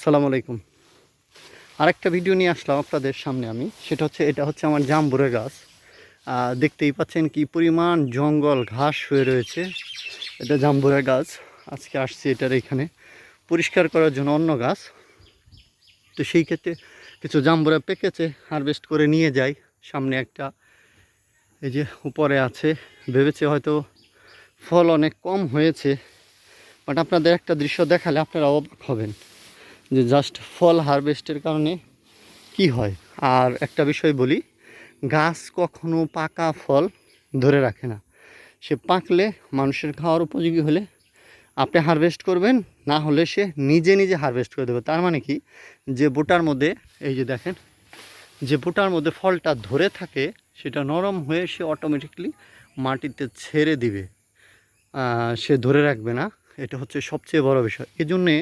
আসসালামু আলাইকুম। আরেকটা ভিডিও নিয়ে আসলাম আপনাদের সামনে আমি। এটা হচ্ছে আমার জাম্বুরা গাছ। দেখতেই পাচ্ছেন কি পরিমাণ জঙ্গল ঘাস হয়ে রয়েছে। এটা জাম্বুরা গাছ। আজকে আসছি এটার এখানে পরিষ্কার করার জন্য অন্য গাছ। তো সেই ক্ষেত্রে কিছু জাম্বুরা পেকেছে, হারভেস্ট করে নিয়ে যাই। সামনে একটা এই যে উপরে আছে, ভেবেছে হয়তো ফল অনেক কম হয়েছে, বাট আপনাদের একটা দৃশ্য দেখালে আপনারা অবাক হবেন যে জাস্ট ফল হারভেস্টের কারণে কি হয়। আর একটা বিষয় বলি, গাছ কখনো পাকা ফল ধরে রাখে না। সে পাকলে মানুষের খাওয়ার উপযোগী হলে আপনি হারভেস্ট করবেন, না হলে সে নিজে নিজে হারভেস্ট করে দেবে। তার মানে কি, যে বোটার মধ্যে এই যে দেখেন, যে বোটার মধ্যে ফলটা ধরে থাকে সেটা নরম হয়ে সে অটোমেটিকলি মাটিতে ছেড়ে দিবে, সে ধরে রাখবে না। এটা হচ্ছে সবচেয়ে বড় বিষয়। এই জন্যে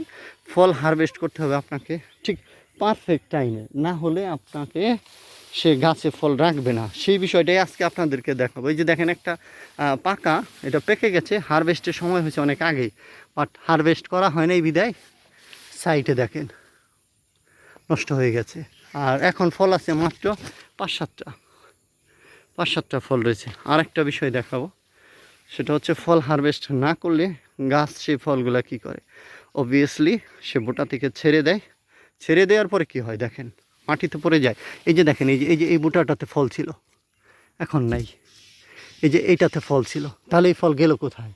ফল হারভেস্ট করতে হবে আপনাকে ঠিক পারফেক্ট টাইমে, না হলে আপনাকে সে গাছে ফল রাখবে না। সেই বিষয়টাই আজকে আপনাদেরকে দেখাবো। এই যে দেখেন একটা পাকা, এটা পেকে গেছে, হারভেস্টের সময় হয়েছে অনেক আগেই, বাট হারভেস্ট করা হয় না এই বিদায় সাইডে দেখেন নষ্ট হয়ে গেছে। আর এখন ফল আছে মাত্র পাঁচ সাতটা ফল রয়েছে। আর একটা বিষয় দেখাবো, সেটা হচ্ছে ফল হারভেস্ট না করলে গাছ সেই ফলগুলা কি করে, অবভিয়াসলি সে বোটা থেকে ছেড়ে দেয়। ছেড়ে দেওয়ার পরে কি হয় দেখেন, মাটিতে পড়ে যায়। এই যে দেখেন, এই বোটাটাতে ফল ছিল, এখন নাই। এই যে এইটাতে ফল ছিল, তাহলে এই ফল গেল কোথায়?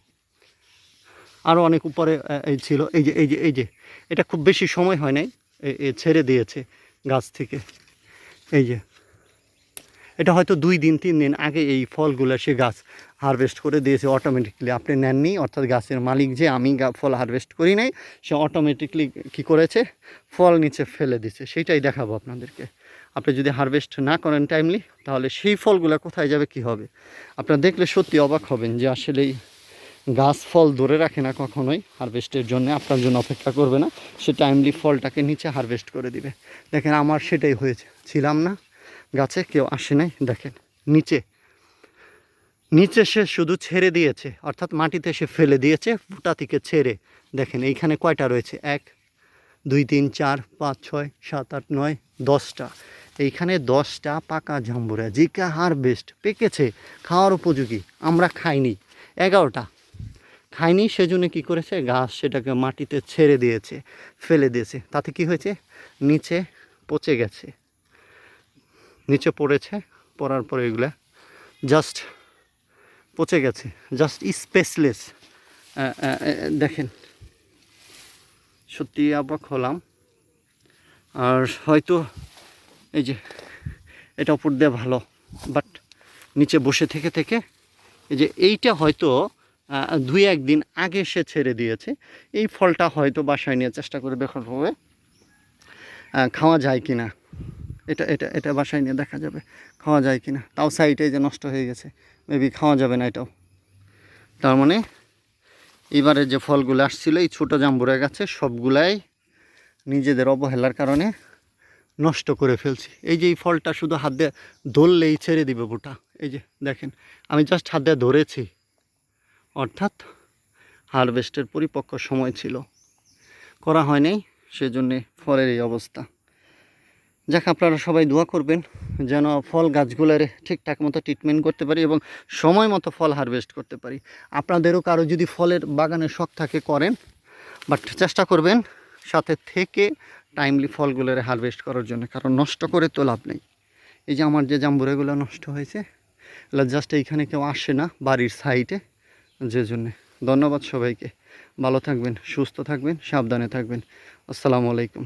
আরও অনেক উপরে এই ছিল। এই যে এটা খুব বেশি সময় হয় নাই, ছেড়ে দিয়েছে গাছ থেকে। এই যে এটা হয়তো 2 দিন 3 দিন আগে এই ফলগুলো সে গাছ হারভেস্ট করে দিয়েছে অটোমেটিকলি। আপনি নেননি, অর্থাৎ গাছের মালিক যে আমি ফল হারভেস্ট করি নাই, সে অটোমেটিকলি কী করেছে, ফল নিচে ফেলে দিচ্ছে। সেইটাই দেখাবো আপনাদেরকে। আপনি যদি হারভেস্ট না করেন টাইমলি, তাহলে সেই ফলগুলো কোথায় যাবে, কি হবে আপনারা দেখলে সত্যি অবাক হবেন যে আসলেই গাছ ফল ধরে রাখে না কখনোই। হারভেস্টের জন্য আপনার জন্য অপেক্ষা করবে না, সে টাইমলি ফলটাকে নিচে হারভেস্ট করে দিবে। দেখেন আমার সেটাই হয়েছে, ছিলাম না গাছে, কেউ আসে নাই। দেখেন নিচে সে শুধু ছেড়ে দিয়েছে, অর্থাৎ মাটিতে সে ফেলে দিয়েছে ফুটা থেকে ছেড়ে। দেখেন এইখানে কয়টা রয়েছে, 1 2 3 4 5 6 7 8 9 10টা। এইখানে 10টা পাকা জাম্বুরা জিকা হারভেস্ট পেকেছে, খাওয়ার উপযোগী। আমরা খাইনি, 11টা খাইনি। সেজন্য কী করেছে, গাছ সেটাকে মাটিতে ছেড়ে দিয়েছে, ফেলে দিয়েছে। তাতে কি হয়েছে, নিচে পচে গেছে, নিচে পড়েছে। পড়ার পরে এগুলা জাস্ট পচে গেছে, জাস্ট স্পেসলেস। দেখেন সত্যি অবাক হলাম। আর হয়তো এই যে এটা উপর দিয়ে ভালো, বাট নিচে বসে থেকে থেকে এই যে এইটা হয়তো 2-1 দিন আগে সে ছেড়ে দিয়েছে। এই ফলটা হয়তো বাসায় নিয়ে চেষ্টা করে দেখার হবে খাওয়া যায় কি না। এটা এটা এটা বাসায় নিয়ে দেখা যাবে খাওয়া যায় কি না। তাও সাইডে যে নষ্ট হয়ে গেছে, মেবি খাওয়া যাবে না এটাও। তার মানে এবারে যে ফলগুলো আসছিল এই ছোটো জাম্বুরা গাছে, সবগুলাই নিজেদের অবহেলার কারণে নষ্ট করে ফেলছি। এই যে এই ফলটা শুধু হাত দিয়ে ধরলেই ছেড়ে দিবে বোটা। এই যে দেখেন, আমি জাস্ট হাত দিয়ে ধরেছি, অর্থাৎ হারভেস্টের পরিপক্ক সময় ছিল, করা হয় নাই, সেজন্যে ফলের এই অবস্থা। যাক, আপনারা সবাই দোয়া করবেন যেন ফল গাছগুলোর ঠিকঠাক মতো ট্রিটমেন্ট করতে পারি এবং সময় মতো ফল হারভেস্ট করতে পারি। আপনাদেরও কারো যদি ফলের বাগানের শখ থাকে করেন, বাট চেষ্টা করবেন সাথে থেকে টাইমলি ফলগুলোর হারভেস্ট করার জন্য, কারণ নষ্ট করে তো লাভ নেই। এই যে আমার যে জাম্বুরাগুলো নষ্ট হয়েছে, এগুলো জাস্ট এইখানে কেউ আসে না বাড়ির সাইডে, যে জন্যে। ধন্যবাদ সবাইকে, ভালো থাকবেন, সুস্থ থাকবেন, সাবধানে থাকবেন। আসসালামু আলাইকুম।